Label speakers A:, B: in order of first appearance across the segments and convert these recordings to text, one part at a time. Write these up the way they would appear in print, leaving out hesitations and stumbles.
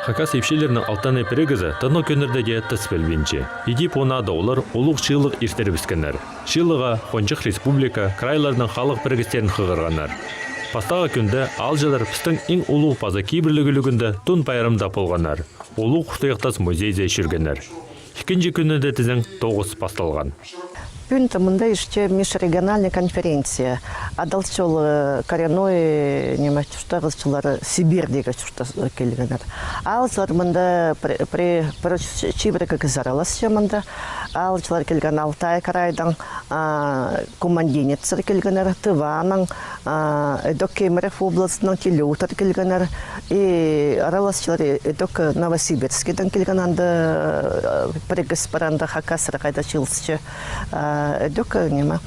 A: Хакас епшелерінің алтаны перегізі тыны көнірдеге тіспелбенче. Идип онады олар олық шылық ертербіскенер. Шылыға Хончық Республика крайларының халық перегістерін қығырғанар. Пастағы күнді алжалар пістің ең олық паза кейбірлігілігінде тұн пайырымда болғанар. Олық құқтаяқтас музейде жүргенер. Екінші күнінде тізің 9 пасталған.
B: Пункт мында еще межрегиональная конференция. Адалчол коренной немачуштагылчылар Сибирьдеги чушта келгенер. Алчылар мында при чибрека кызараласча мында. Алчылар келген Алтай крайдан командинецер келгенер, Тываның, Кемерово областының Телеутар келгенер и араласчылар эдок Новосибирскийдан келген анда прегес баранда Хакасра кайда чылсчы. Дёка нема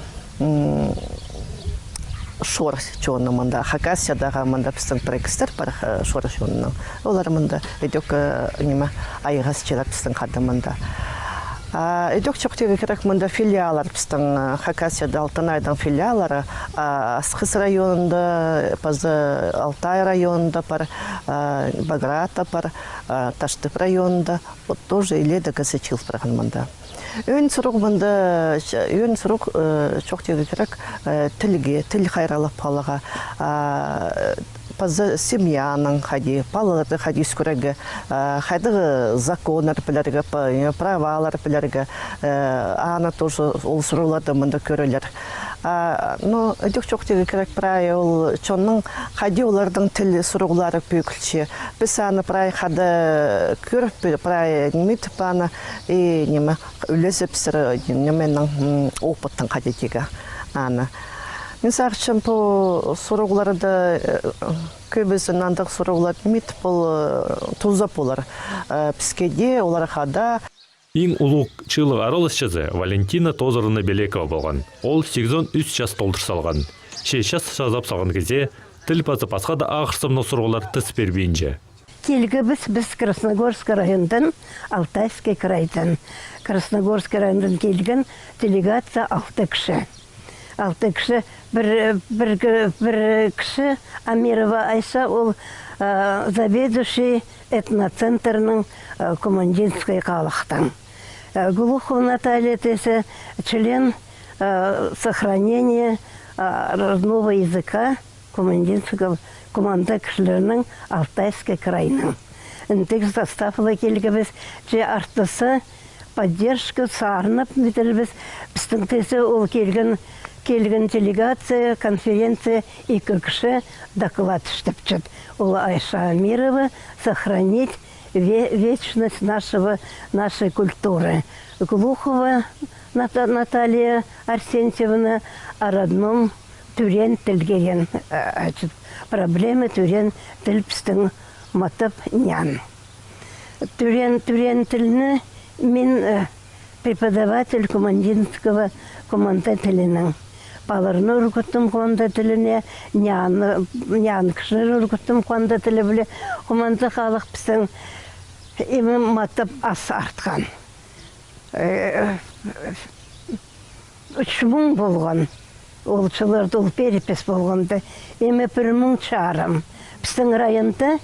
B: шор чонна манда Хакасиядағы манда біздің проекттер бар шор чонна. Олар мында дёка нема айғас чират біздің қады мында. Дёк чоқтегі керек мында филиалар біздің Хакасияда Алтынайдың филиалары Асқыс районында, Пазы Алтай районында бар, Баграта бар, Таштып районында. Вот тоже иледі газечил тұрған мында. Өн сұруқ мұнда, өн сұруқ чоқтегі керек тілге, тіл қайралып қалыға, пазы семьяның қади, балаларды қади сүкірегі, қайдығы законар білерге, правалар білерге, аны тоже ол сұруыларды мұнда көрілер. Но өдік чоқтегі керек прай ол чонның қади олардың тіл сұруғылары пөкілші. Біз аны прай қады көріп, прай немет паны и неме үлесіп сірі неменің опыттың қади тегі аны. Мен сақшым бұл сұруғыларды көбізін андық сұруғылар немет бұл тұлзап олар. Піскеде олар қада.
A: Ең ұлық чылық аралысшызы Валентина Тозырыны Белекова болған. Ол 83 жас толтыр салған. 6 жас жазап салған кезде тіл пазы пасқа да ағырсымны сұрғылар тіс бербейінже.
C: Келгі біз Красногорск райондан, Алтайский крайдан. Красногорск райондан келген делегация 6 кіші. 6 кіші, бір кіші Амирова Айша, ол заведующий этноцентрның командинской қалықтан. Глухова Наталья Тесе, член сохранения родного языка командинского команда кішілерінің Алтайский крайның. Интек составыла келгібіз, же артысы поддержка сарынып, бітірбіз, біздің тесе ол келген делегация, конференция и кіші доклад штепчет. Ол Айша Амирова сохранить вечность нашей культуры. Глухова Наталья Арсентьевна о родном түрен тілгеген. Проблемы түрен тіл пістің матып нян. Түрен тіліні мен преподаватель командинского команда тілінің. Баларны үргіттім команда тіліне, нян кішілер үргіттім команда тілі біле. Команда қалық пістің емі матып ас артқан. 3000 болған. Олшыларды ол перепес болғанды. Емі 1000 чарым. Пістің районда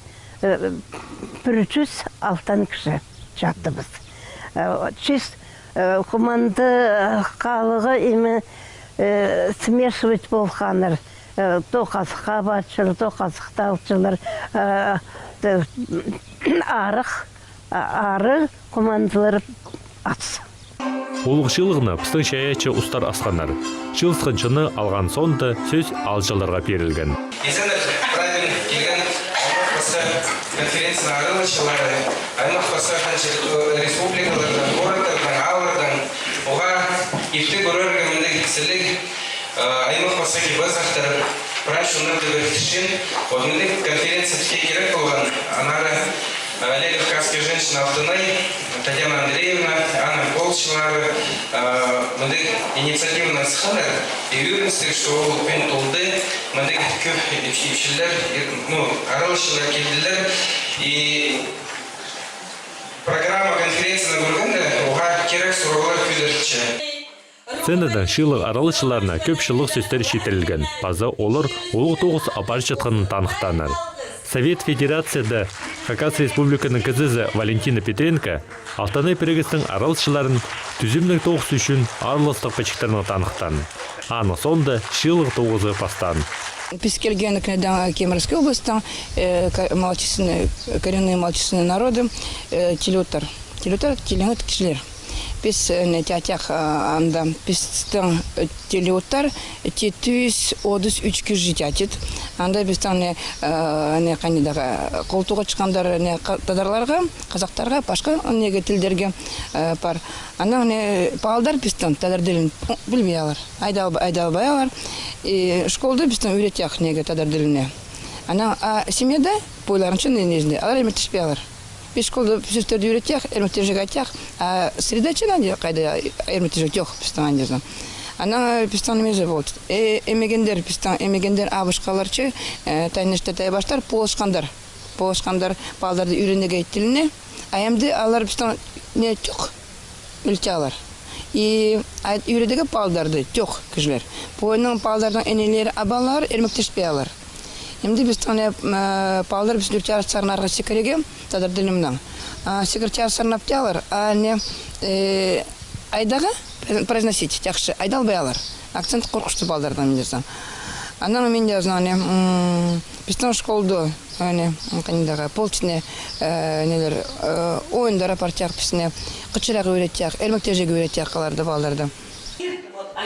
C: 306 кіші жаттыбыз. Чист команда қалығы емі смешивать болғаныр. То қазыққа батшылар, то қазықта алшылар. Ары командалар атсы.
A: Олық шылығына пістің шаячы ұстар асқанар. Шылысқыншыны алған сонды сөз алжаларға берілген.
D: Правильно келген конференцияны аралашылары, аймақ республикалардан, городтардан, ауылдардан, оға ефті көрерге міндегі кісілік аймақ басаки базақтары праншынның төбертішін, міндегі конференция тіке керек болған анары Олег Кавказская женщина Алтынай, Татьяна Андреевна, Анна Колчинары, міндегі инициативны сықалар, и уверенстік, что ол пен толды, міндегі көп епшілер, аралашылар келділер, и программа конференцияны көргенде, оға керек сұрағылар көдіртші.
A: Сценадан шылық аралышыларына көп шылық сөздер шетірілген. Пазы олар олық тоғыз апар жатқанын танықтанар. Совет Федерацияда Хакас Республиканың кызызы Валентина Петренко Алтанай перегістің аралшыларын түзімнің тоғысы үшін арылыстық пәчіктеріні танықтан. Аны сонда шылық тоғызы пастан.
E: Біз келген Кемеровской области, коренные малочисленные народы, телютар, телеңет кишилер. Біз тятях анда, біздің телютар, 733 киш житятит. Анда біздің қолтуға чыққандар тадарларға, қазақтарға, башқа тілдерге бар. Анда пағалдар біздің тадар ділін білмей алар, айдалбай алар. Школда біздің үйретяқ тадар діліне. Семьяда бойларыншы незінде, алар әлметтішпей алар. Біз школда сөздерді үйретяқ, әлметтежік айтяқ, средачын қайда әлметтежік жоқ біздің андезін. Біздің мезі болды. Эмегендер абышқаларчы, тайнышты тайбаштар, полышқандар. Полышқандар балдарды үйренеге тіліне, әйімді алар біздің не жоқ, үлчі алар. Үйредегі балдарды жоқ кішілер. Бойының балдардың әнелері абалар, әлмектешпей алар. Емді біздің балдар біздің үлчі арыстарынарға секіреге, тадар ділімнің. Секірчі арыстарынапты алар, айдаға произносить, жақшы, айдалбай алар. Акцент қорқышты балдардан мендесің. Мен де біздің школды, полчіне ойындары партияқ бісіне, қычырақ өретияқ, әлмектежегі өретияқ қаларды балдарды.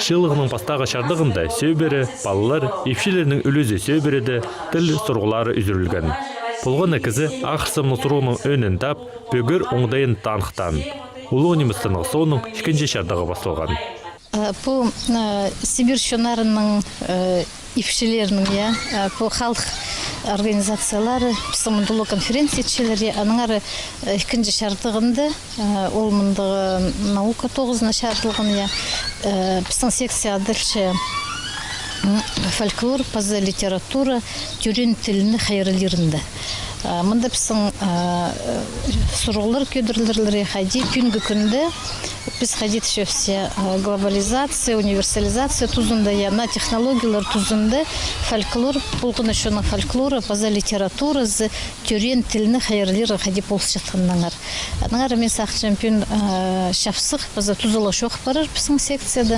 A: Шылығының пастағы шардығында сөйбері, балалар, епшілерінің үлізі сөйбереді, тіл сұрғылары үзірілген. Бұлғаны кізі ақырсымның сұрғының өнін тап, бөгір оңдайын танықтан. Улы немістінің соның ішкенже шардығы басылған.
F: Бұл Сибир шонарының епшілерінің, бұл халық организациялары, пісімінділі конференциятшілері, аныңары ішкенже шардығынды, ол мұндағы наука 9-на шардығын, пісің секция адылшы фольклор, паза литература, тюрен тіліні хайрылерінде. Мұнда пісің сұрғылыр көдірлерлері қайди күнгі күнді біз қайдет шөпсе глобализация, универсализация тұзында, на технологиялар тұзында фольклор, бұлғыны шоның фольклоры, паза литература, тюрен тіліні хайрылері қайди болсы жатқандаңар. Аныңар мен сақ чемпион шапсық, паза тұзылы шоқ барыр пісің секцияда.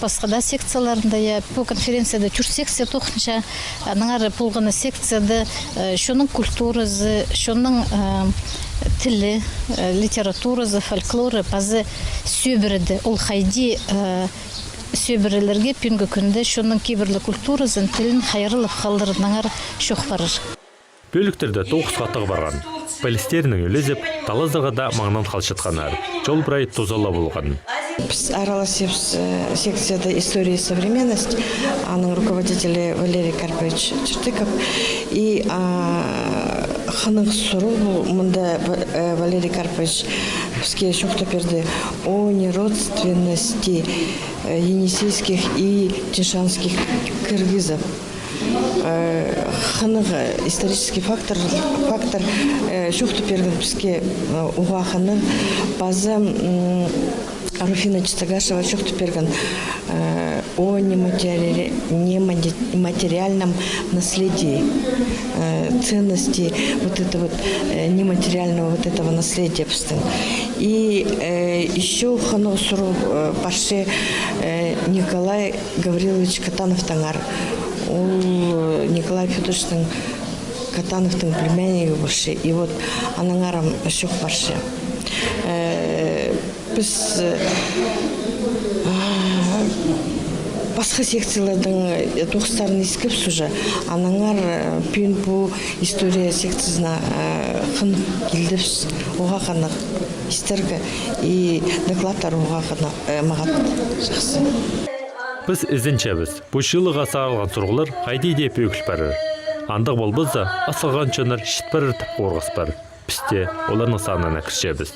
F: Басқада секцияларында, бұл конференцияда түр секция тоқынша, аныңар бұлғыны секцияда шоның культурасы, шоның тілі, литературасы, фольклоры, базы сөбірді. Ол қайди сөбірілерге пүнгі күнді шоның кейбірлі культурасын, тілін хайрылып қалдырынаңар шоқ барыр.
A: Бөліктерді 9 қаттығы барған. Полистерінің өлізіп, талаздығы да маңнан қалшытқанар. Жол бірай тозала болған.
G: Біз араласып секцияда история и современность, аның руководителі Валерий Карпович Чертыков. И ханық сұру мұнда Валерий Карпович бізге шоқты берді о неродственности енисейских и тишанских кыргызов. Ханық исторический фактор шоқты берген бізге уға ханық базы Руфина Чистогашева шоқты берген о нематериальном наследии, ценности вот этого нематериального вот этого наследия. И еще ханық сұру башы Николай Гаврилович Катанов-Таңар. Ол Николай Федоровичтің Катановтың племяннигі башы. И вот анаңарам шоқ башы. Біз басқа секциялардың тоқыстарын ескіп сұжы, анаңар пен бұл история секциясына қынық келдіпс, оға қанық істергі и докладтар оға қанық мағат жақсы.
A: Біз ізінчәбіз, бұл шылыға сағылған сұрғылар қайди деп өкіл бәрі. Андық бол бізді асылған чөнір шет бәрі тіп қорғас бар. Пісте оларның санына кіршебіз.